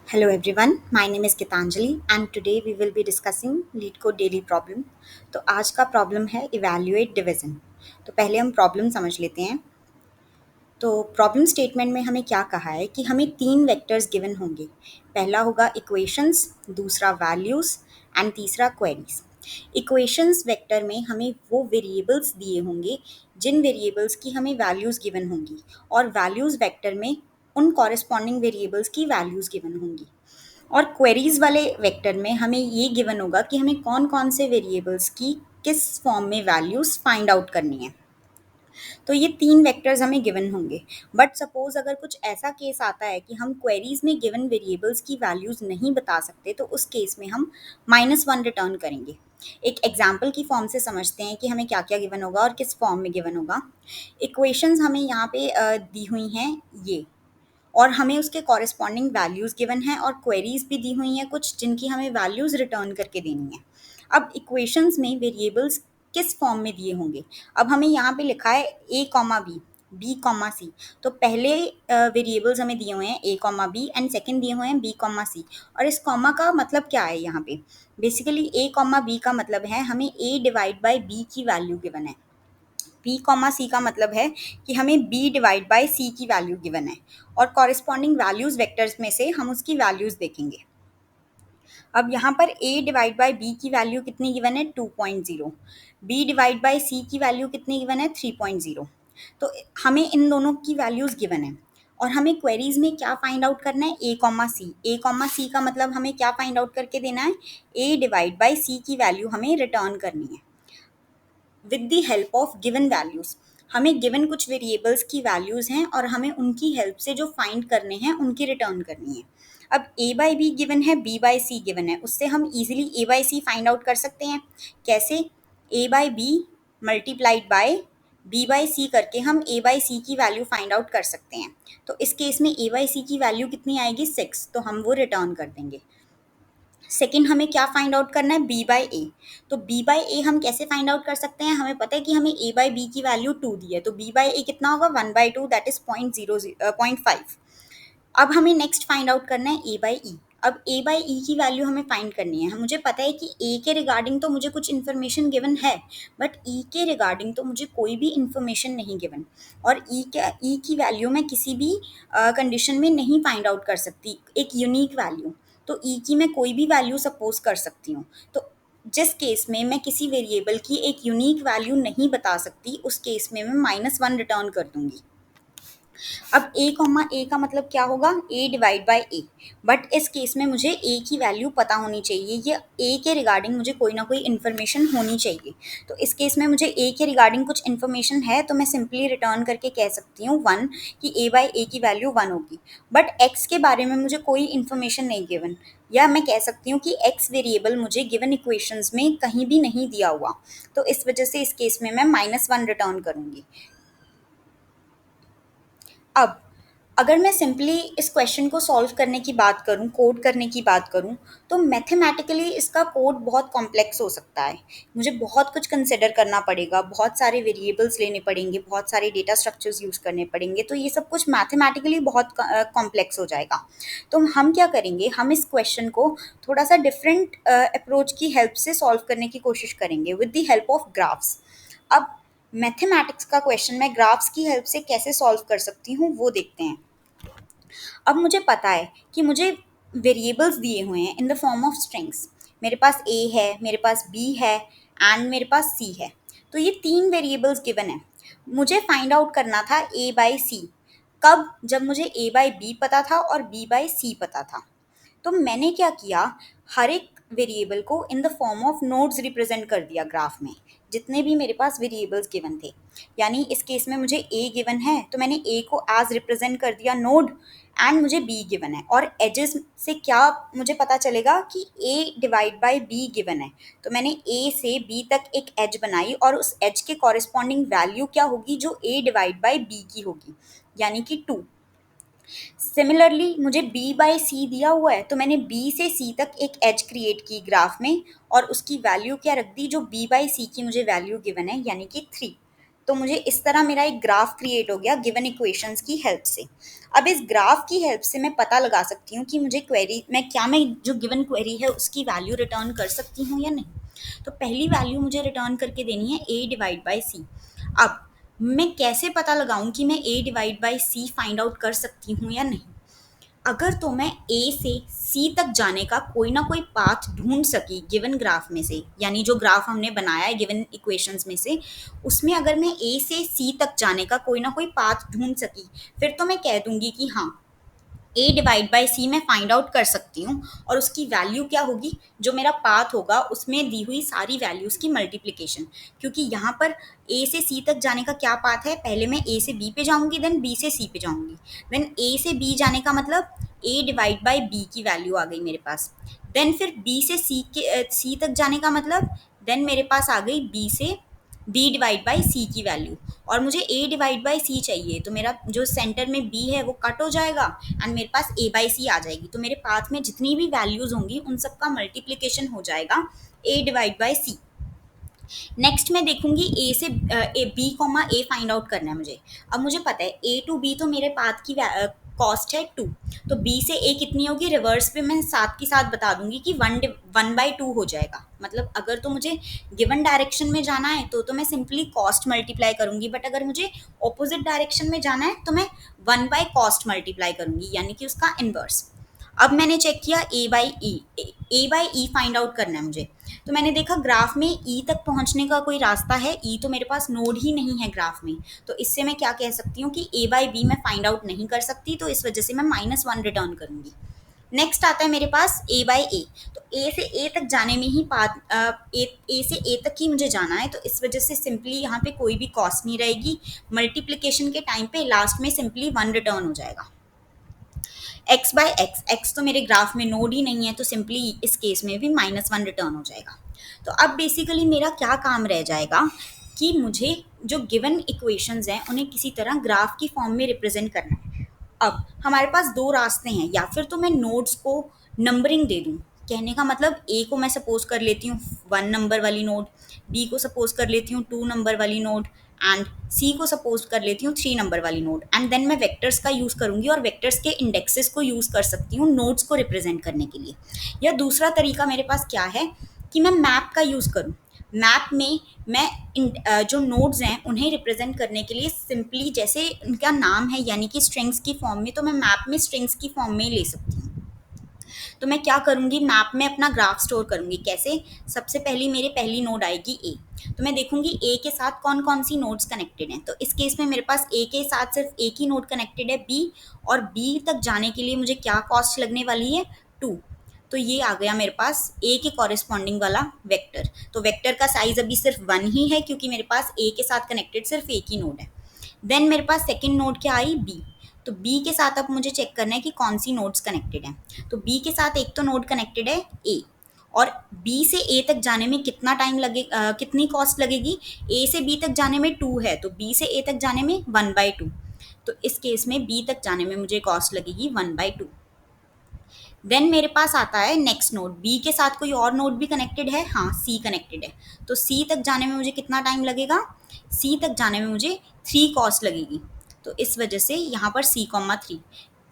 Hello everyone, my name is Gitanjali and today we will be discussing LeetCode daily problem. तो आज का problem है evaluate division. तो पहले हम प्रॉब्लम समझ लेते हैं। तो प्रॉब्लम स्टेटमेंट में हमें क्या कहा है कि हमें तीन वेक्टर्स गिवन होंगे। पहला होगा इक्वेशंस, दूसरा वैल्यूज़ एंड तीसरा क्वेरीज। इक्वेशंस वेक्टर में हमें वो वेरिएबल्स दिए होंगे जिन वेरिएबल्स की हमें वैल्यूज़ गिवन होंगी, और वैल्यूज़ वेक्टर में उन कॉरेस्पॉन्डिंग वेरिएबल्स की वैल्यूज़ गिवन होंगी। और क्वेरीज वाले वेक्टर में हमें ये गिवन होगा कि हमें कौन कौन से वेरिएबल्स की किस फॉर्म में वैल्यूज़ फाइंड आउट करनी है। तो ये तीन वेक्टर्स हमें गिवन होंगे। बट सपोज अगर कुछ ऐसा केस आता है कि हम क्वेरीज में गिवन वेरिएबल्स की वैल्यूज़ नहीं बता सकते, तो उस केस में हम -1 रिटर्न करेंगे। एक एग्जाम्पल की फॉर्म से समझते हैं कि हमें क्या क्या गिवन होगा और किस फॉर्म में गिवन होगा। इक्वेशंस हमें यहाँ पे दी हुई हैं ये, और हमें उसके कॉरेस्पॉन्डिंग वैल्यूज़ गिवन हैं, और क्वेरीज भी दी हुई हैं कुछ जिनकी हमें वैल्यूज़ रिटर्न करके देनी है। अब इक्वेशंस में वेरिएबल्स किस फॉर्म में दिए होंगे। अब हमें यहाँ पे लिखा है a comma B, b comma C. तो पहले वेरिएबल्स हमें दिए हुए हैं a comma B and second दिए हुए हैं b कॉमा सी। और इस कॉमा का मतलब क्या है यहाँ पे, बेसिकली a कॉमा बी का मतलब है हमें a डिवाइड बाई b की वैल्यू गिवन है। b कॉमा सी का मतलब है कि हमें b डिवाइड बाई सी की वैल्यू गिवन है, और कॉरेस्पॉन्डिंग वैल्यूज वेक्टर्स में से हम उसकी वैल्यूज देखेंगे। अब यहाँ पर a डिवाइड बाई b की वैल्यू कितनी गिवन है 2.0, b डिवाइड बाई c की वैल्यू कितनी गिवन है 3.0। तो हमें इन दोनों की वैल्यूज गिवन है, और हमें क्वेरीज में क्या फाइंड आउट करना है a comma C. a comma C का मतलब हमें क्या फाइंड आउट करके देना है, a डिवाइड बाई सी की वैल्यू हमें रिटर्न करनी है with the help of given values. हमें गिवन कुछ वेरिएबल्स की वैल्यूज हैं और हमें उनकी हेल्प से जो फाइंड करने हैं उनकी रिटर्न करनी है। अब a बाई बी गिवन है, b बाई सी गिवन है, उससे हम easily a by C find out कर सकते हैं। कैसे, a by B multiplied by b by C करके हम a बाई सी की वैल्यू फाइंड आउट कर सकते हैं। तो इस केस में a बाई सी की वैल्यू कितनी आएगी 6, तो हम वो रिटर्न कर देंगे। सेकेंड, हमें क्या फाइंड आउट करना है b बाई ए। तो b बाई ए हम कैसे फाइंड आउट कर सकते हैं, हमें पता है कि हमें a बाई बी की वैल्यू 2 दी है, तो b बाई ए कितना होगा 1/2, दैट इज 0.5। अब हमें नेक्स्ट फाइंड आउट करना है a बाई ई। अब a बाई ई की वैल्यू हमें फाइंड करनी है। मुझे पता है कि a के रिगार्डिंग तो मुझे कुछ इन्फॉर्मेशन गिवन है, बट e के रिगार्डिंग तो मुझे कोई भी इन्फॉर्मेशन नहीं गिवन, और e की वैल्यू मैं किसी भी कंडीशन में नहीं फाइंड आउट कर सकती, एक यूनिक वैल्यू। तो e की मैं कोई भी वैल्यू सपोज कर सकती हूँ। तो जिस केस में मैं किसी वेरिएबल की एक यूनिक वैल्यू नहीं बता सकती, उस केस में मैं -1 रिटर्न कर दूंगी। अब a कॉमा ए का मतलब क्या होगा, a divide by A. But इस केस में मुझे a की वैल्यू पता होनी चाहिए, ये a के रिगार्डिंग मुझे कोई ना कोई इन्फॉर्मेशन होनी चाहिए। तो इस केस में मुझे a के रिगार्डिंग कुछ इन्फॉर्मेशन है, तो मैं सिंपली रिटर्न करके कह सकती हूँ 1, कि a बाई ए की वैल्यू 1 होगी। बट x के बारे में मुझे कोई इन्फॉर्मेशन नहीं गिवन, या मैं कह सकती हूँ कि x वेरिएबल मुझे गिवन इक्वेशंस में कहीं भी नहीं दिया हुआ। तो इस वजह से इस केस में मैं -1 रिटर्न करूँगी। अब अगर मैं सिंपली इस क्वेश्चन को सॉल्व करने की बात करूं, कोड करने की बात करूं, तो मैथमेटिकली इसका कोड बहुत कॉम्प्लेक्स हो सकता है। मुझे बहुत कुछ कंसिडर करना पड़ेगा, बहुत सारे वेरिएबल्स लेने पड़ेंगे, बहुत सारे डेटा स्ट्रक्चर्स यूज़ करने पड़ेंगे, तो ये सब कुछ मैथमेटिकली बहुत कॉम्प्लेक्स हो जाएगा। तो हम क्या करेंगे, हम इस क्वेश्चन को थोड़ा सा डिफरेंट अप्रोच की हेल्प से सॉल्व करने की कोशिश करेंगे with the help of graphs. अब मैथमेटिक्स का क्वेश्चन मैं ग्राफ्स की हेल्प से कैसे सॉल्व कर सकती हूँ वो देखते हैं। अब मुझे पता है कि मुझे वेरिएबल्स दिए हुए हैं in the form of strings. मेरे पास a है, मेरे पास b है एंड मेरे पास c है। तो ये तीन वेरिएबल्स गिवन है। मुझे फाइंड आउट करना था a बाई सी। कब, जब मुझे a बाई बी पता था और b बाई सी पता था। तो मैंने क्या किया, हर एक वेरिएबल को in the form of nodes represent कर दिया ग्राफ में, जितने भी मेरे पास वेरिएबल्स गिवन थे। यानी इस केस में मुझे a गिवन है, तो मैंने a को एज रिप्रेजेंट कर दिया नोड, एंड मुझे b गिवन है। और एजेस से क्या मुझे पता चलेगा कि a divide by b given है, तो मैंने a से b तक एक एज बनाई, और उस एज के कॉरेस्पॉन्डिंग वैल्यू क्या होगी, जो a डिवाइड बाई b की होगी, यानी कि 2। सिमिलरली मुझे b बाई सी दिया हुआ है, तो मैंने b से c तक एक एज क्रिएट की ग्राफ में, और उसकी वैल्यू क्या रख दी, जो b बाई सी की मुझे वैल्यू गिवन है, यानी कि 3। तो मुझे इस तरह मेरा एक ग्राफ क्रिएट हो गया गिवन इक्वेशंस की हेल्प से। अब इस ग्राफ की हेल्प से मैं पता लगा सकती हूँ कि मुझे क्वेरी मैं जो गिवन क्वेरी है उसकी वैल्यू रिटर्न कर सकती हूँ या नहीं। तो पहली वैल्यू मुझे रिटर्न करके देनी है a डिवाइड बाई सी। अब मैं कैसे पता लगाऊं कि मैं a divide by C find out कर सकती हूँ या नहीं। अगर तो मैं ए से सी तक जाने का कोई ना कोई पाथ ढूंढ सकी गिवन ग्राफ में से, यानी जो ग्राफ हमने बनाया है गिवन इक्वेशंस में से, उसमें अगर मैं ए से सी तक जाने का कोई ना कोई पाथ ढूंढ सकी, फिर तो मैं कह दूंगी कि हाँ, ए डिवाइड बाई सी मैं फाइंड आउट कर सकती हूँ। और उसकी वैल्यू क्या होगी, जो मेरा पाथ होगा उसमें दी हुई सारी वैल्यूज़ की मल्टीप्लिकेशन। क्योंकि यहाँ पर ए से सी तक जाने का क्या पाथ है, पहले मैं ए से बी पे जाऊँगी, देन बी से सी पे जाऊँगी, देन ए से बी जाने का मतलब ए डिवाइड बाई बी की वैल्यू आ गई मेरे पास। देन फिर बी से सी तक जाने का मतलब देन मेरे पास आ गई बी से बी डिवाइड बाई सी की वैल्यू। और मुझे ए डिवाइड बाई सी चाहिए, तो मेरा जो सेंटर में बी है वो कट हो जाएगा एंड मेरे पास ए बाई सी आ जाएगी। तो मेरे पाथ में जितनी भी वैल्यूज होंगी उन सबका मल्टीप्लिकेशन हो जाएगा ए डिवाइड बाई सी। नेक्स्ट मैं देखूंगी ए से बी कॉमा ए फाइंड आउट करना है मुझे। अब मुझे पता है ए टू बी तो मेरे पाथ की कॉस्ट है 2, तो बी से ए कितनी होगी, रिवर्स पे मैं साथ के साथ बता दूंगी कि 1/2 हो जाएगा। मतलब अगर तो मुझे गिवन डायरेक्शन में जाना है तो मैं सिंपली कॉस्ट मल्टीप्लाई करूंगी, बट अगर मुझे ऑपोजिट डायरेक्शन में जाना है तो मैं 1/कॉस्ट मल्टीप्लाई करूंगी, यानी कि उसका इनवर्स। अब मैंने चेक किया ए बाई ई फाइंड आउट करना है मुझे। तो मैंने देखा ग्राफ में ई तक पहुंचने का कोई रास्ता है, ई तो मेरे पास नोड ही नहीं है ग्राफ में। तो इससे मैं क्या कह सकती हूँ कि ए बाई बी मैं फाइंड आउट नहीं कर सकती, तो इस वजह से मैं -1 रिटर्न करूंगी। नेक्स्ट आता है मेरे पास ए बाई ए। तो ए से ए तक जाने में ही ए से ए तक ही मुझे जाना है, तो इस वजह से सिंपली यहाँ पे कोई भी कॉस्ट नहीं रहेगी। मल्टीप्लीकेशन के टाइम पे लास्ट में सिंपली 1 रिटर्न हो जाएगा। एक्स बाय एक्स, एक्स तो मेरे ग्राफ में नोड ही नहीं है, तो सिंपली इस केस में भी -1 रिटर्न हो जाएगा। तो अब बेसिकली मेरा क्या काम रह जाएगा कि मुझे जो गिवन इक्वेशंस हैं उन्हें किसी तरह ग्राफ की फॉर्म में रिप्रेजेंट करना है। अब हमारे पास दो रास्ते हैं, या फिर तो मैं नोड्स को नंबरिंग दे दूं। कहने का मतलब ए को मैं सपोज कर लेती हूँ 1 नंबर वाली नोड, बी को सपोज कर लेती हूँ 2 नंबर वाली नोड, एंड सी को सपोज कर लेती हूँ 3 नंबर वाली नोड। एंड देन मैं वेक्टर्स का यूज़ करूँगी और वेक्टर्स के इंडेक्सेस को यूज़ कर सकती हूँ नोड्स को रिप्रेजेंट करने के लिए। या दूसरा तरीका मेरे पास क्या है कि मैं मैप का यूज़ करूँ। मैप में मैं जो नोड्स हैं उन्हें रिप्रेजेंट करने के लिए सिंपली जैसे उनका नाम है यानी कि स्ट्रिंग्स की फॉर्म में, तो मैं मैप में स्ट्रिंग्स की फॉर्म में ही ले सकती हूँ। तो मैं क्या करूँगी, मैप में अपना ग्राफ स्टोर करूँगी। कैसे, सबसे पहली मेरी पहली नोड आएगी ए, तो मैं देखूंगी ए के साथ कौन कौन सी नोड्स कनेक्टेड हैं। तो इस केस में मेरे पास ए के साथ सिर्फ एक ही नोड कनेक्टेड है बी, और बी तक जाने के लिए मुझे क्या कॉस्ट लगने वाली है 2। तो ये आ गया मेरे पास ए के कॉरेस्पॉन्डिंग वाला वेक्टर। तो वेक्टर का साइज अभी सिर्फ 1 ही है क्योंकि मेरे पास ए के साथ कनेक्टेड सिर्फ एक ही नोड है। देन मेरे पास सेकेंड नोड क्या आई, बी। तो बी के साथ अब मुझे चेक करना है कि कौन सी नोड्स कनेक्टेड हैं। तो बी के साथ एक तो नोड कनेक्टेड है ए, और बी से ए तक जाने में कितना टाइम लगे, कितनी कॉस्ट लगेगी, ए से बी तक जाने में 2 है, तो बी से ए तक जाने में 1/2। तो इस केस में बी तक जाने में मुझे कॉस्ट लगेगी 1/2। देन मेरे पास आता है नेक्स्ट नोड, बी के साथ कोई और नोड भी कनेक्टेड है, हाँ सी कनेक्टेड है। तो सी तक जाने में मुझे कितना टाइम लगेगा, सी तक जाने में मुझे 3 कॉस्ट लगेगी। तो इस वजह से यहाँ पर C, 3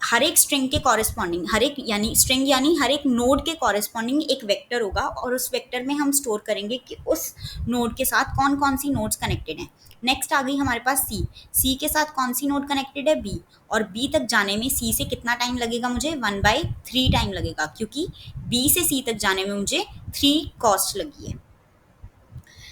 हर एक स्ट्रिंग के कॉरेस्पॉन्डिंग, हर एक यानी स्ट्रिंग यानी हर एक नोड के कॉरेस्पॉन्डिंग एक वेक्टर होगा, और उस वेक्टर में हम स्टोर करेंगे कि उस नोड के साथ कौन कौन सी नोड्स कनेक्टेड हैं। नेक्स्ट आ गई हमारे पास सी के साथ कौन सी नोड कनेक्टेड है बी, और बी तक जाने में सी से कितना टाइम लगेगा, मुझे 1/3 टाइम लगेगा, क्योंकि बी से सी तक जाने में मुझे 3 कॉस्ट लगी है।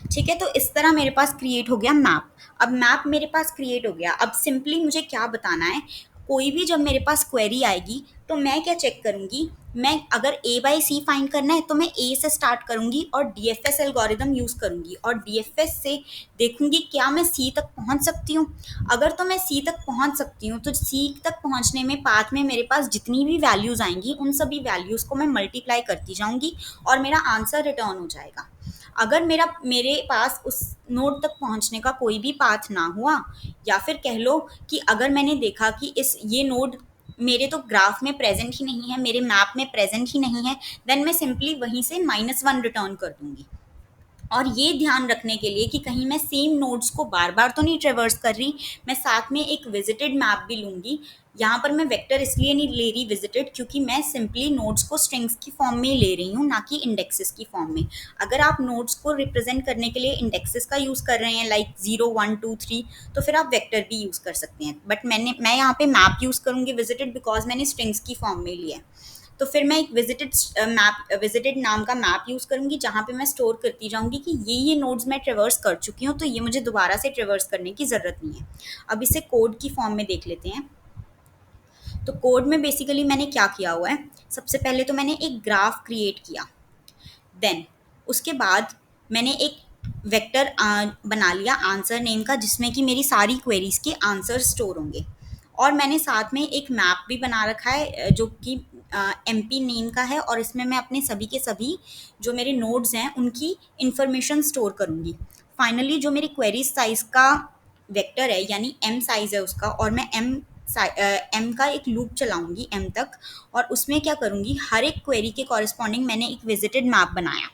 ठीक है, तो इस तरह मेरे पास क्रिएट हो गया मैप। अब मैप मेरे पास क्रिएट हो गया, अब सिंपली मुझे क्या बताना है, कोई भी जब मेरे पास क्वेरी आएगी तो मैं क्या चेक करूँगी, मैं अगर ए बाई सी फाइंड करना है तो मैं ए से स्टार्ट करूँगी और डीएफएस एल्गोरिदम यूज़ करूँगी, और डीएफएस से देखूँगी क्या मैं सी तक पहुँच सकती हूँ। अगर तो मैं सी तक पहुँच सकती हूँ तो सी तक पहुँचने में पाथ में मेरे पास जितनी भी वैल्यूज़ आएंगी उन सभी वैल्यूज़ को मैं मल्टीप्लाई करती जाऊँगी और मेरा आंसर रिटर्न हो जाएगा। अगर मेरे पास उस नोड तक पहुंचने का कोई भी पाथ ना हुआ, या फिर कह लो कि अगर मैंने देखा कि ये नोड मेरे तो ग्राफ में प्रेजेंट ही नहीं है, मेरे मैप में प्रेजेंट ही नहीं है, देन मैं सिंपली वहीं से -1 रिटर्न कर दूंगी। और ये ध्यान रखने के लिए कि कहीं मैं सेम नोड्स को बार बार तो नहीं ट्रेवर्स कर रही, मैं साथ में एक विजिटेड मैप भी लूंगी। यहाँ पर मैं वेक्टर इसलिए नहीं ले रही विजिटेड, क्योंकि मैं सिंपली नोड्स को स्ट्रिंग्स की फॉर्म में ले रही हूँ, ना कि इंडेक्सेस की फॉर्म में। अगर आप नोड्स को रिप्रेजेंट करने के लिए इंडेक्सेस का यूज़ कर रहे हैं, लाइक 0 1 2 3, तो फिर आप वेक्टर भी यूज़ कर सकते हैं। बट मैं यहाँ पे मैप यूज़ करूँगी विजिटेड, बिकॉज मैंने स्ट्रिंग्स की फॉर्म में लिया है। तो फिर मैं एक विजिटेड नाम का मैप यूज़ करूँगी, जहाँ पे मैं स्टोर करती जाऊँगी कि ये नोड्स मैं ट्रेवर्स कर चुकी हूँ, तो ये मुझे दोबारा से ट्रेवर्स करने की ज़रूरत नहीं है। अब इसे कोड की फॉर्म में देख लेते हैं। तो कोड में बेसिकली मैंने क्या किया हुआ है, सबसे पहले तो मैंने एक ग्राफ क्रिएट किया। देन उसके बाद मैंने एक वेक्टर बना लिया आंसर नेम का, जिसमें कि मेरी सारी क्वेरीज के आंसर स्टोर होंगे। और मैंने साथ में एक मैप भी बना रखा है, जो कि एमपी नेम का है, और इसमें मैं अपने सभी के सभी जो मेरे नोड्स हैं उनकी इंफॉर्मेशन स्टोर करूँगी। फाइनली जो मेरी क्वेरीज साइज का वेक्टर है, यानी एम साइज है उसका, और मैं एम का एक लूप चलाऊंगी एम तक। और उसमें क्या करूंगी, हर एक क्वेरी के कॉरेस्पॉन्डिंग मैंने एक विजिटेड मैप बनाया।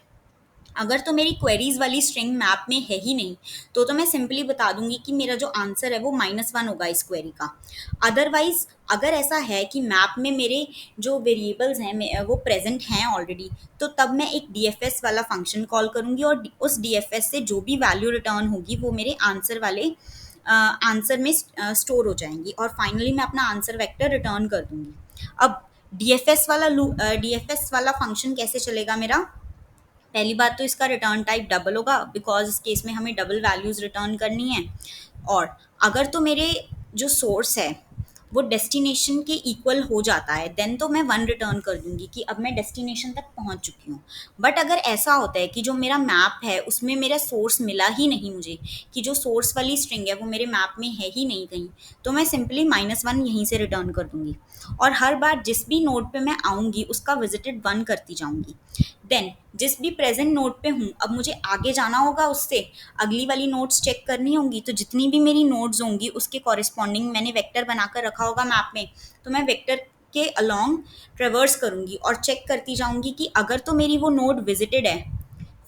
अगर तो मेरी क्वेरीज वाली स्ट्रिंग मैप में है ही नहीं, तो मैं सिंपली बता दूंगी कि मेरा जो आंसर है वो -1 होगा इस क्वेरी का। अदरवाइज अगर ऐसा है कि मैप में मेरे जो वेरिएबल्स हैं वो प्रेजेंट हैं ऑलरेडी, तो तब मैं एक डीएफएस वाला फंक्शन कॉल करूंगी, और उस डीएफएस से जो भी वैल्यू रिटर्न होगी वो मेरे आंसर वाले आंसर में स्टोर हो जाएंगी, और फाइनली मैं अपना आंसर वेक्टर रिटर्न कर दूंगी। अब डीएफएस वाला फंक्शन कैसे चलेगा मेरा? पहली बात तो इसका रिटर्न टाइप डबल होगा, बिकॉज इस केस में हमें डबल वैल्यूज रिटर्न करनी है। और अगर तो मेरे जो सोर्स है वो डेस्टिनेशन के इक्वल हो जाता है, देन तो मैं 1 रिटर्न कर दूंगी कि अब मैं डेस्टिनेशन तक पहुंच चुकी हूँ। बट अगर ऐसा होता है कि जो मेरा मैप है उसमें मेरा सोर्स मिला ही नहीं मुझे, कि जो सोर्स वाली स्ट्रिंग है वो मेरे मैप में है ही नहीं कहीं, तो मैं सिंपली -1 यहीं से रिटर्न कर दूंगी। और हर बार जिस भी नोड पे मैं आऊँगी उसका विजिटेड 1 करती जाऊँगी। देन जिस भी प्रेजेंट नोड पे हूँ, अब मुझे आगे जाना होगा, उससे अगली वाली नोड्स चेक करनी होंगी, तो जितनी भी मेरी नोड्स होंगी उसके कॉरेस्पॉन्डिंग मैंने वेक्टर बनाकर रखा होगा मैप में, तो मैं वेक्टर के अलोंग ट्रेवर्स करूंगी और चेक करती जाऊंगी कि अगर तो मेरी वो नोड विजिटेड है,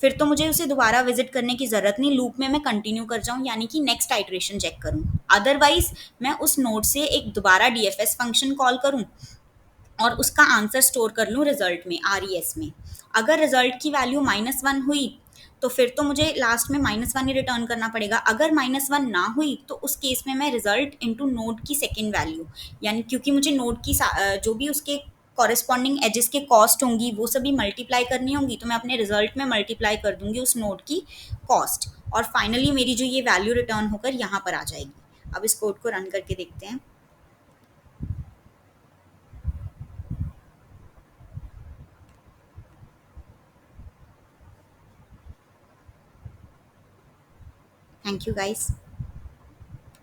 फिर तो मुझे उसे दोबारा विजिट करने की ज़रूरत नहीं, लूप में मैं कंटिन्यू कर जाऊं, यानी कि नेक्स्ट आइट्रेशन चेक करूं। अदरवाइज मैं उस नोड से एक दोबारा डीएफएस फंक्शन कॉल करूं और उसका आंसर स्टोर कर लूँ रिजल्ट में, आरईएस में। अगर रिजल्ट की वैल्यू -1 हुई, तो फिर तो मुझे लास्ट में -1 ही रिटर्न करना पड़ेगा। अगर -1 ना हुई, तो उस केस में मैं रिजल्ट इंटू नोड की सेकेंड वैल्यू, यानी क्योंकि मुझे नोड की जो भी उसके कॉरेस्पॉन्डिंग एजेस के कॉस्ट होंगी वो सभी मल्टीप्लाई करनी होंगी, तो मैं अपने रिजल्ट में मल्टीप्लाई कर दूंगी उस नोड की कॉस्ट। और फाइनली मेरी जो ये वैल्यू रिटर्न होकर यहाँ पर आ जाएगी। अब इस कोड को रन करके देखते हैं। Thank you guys.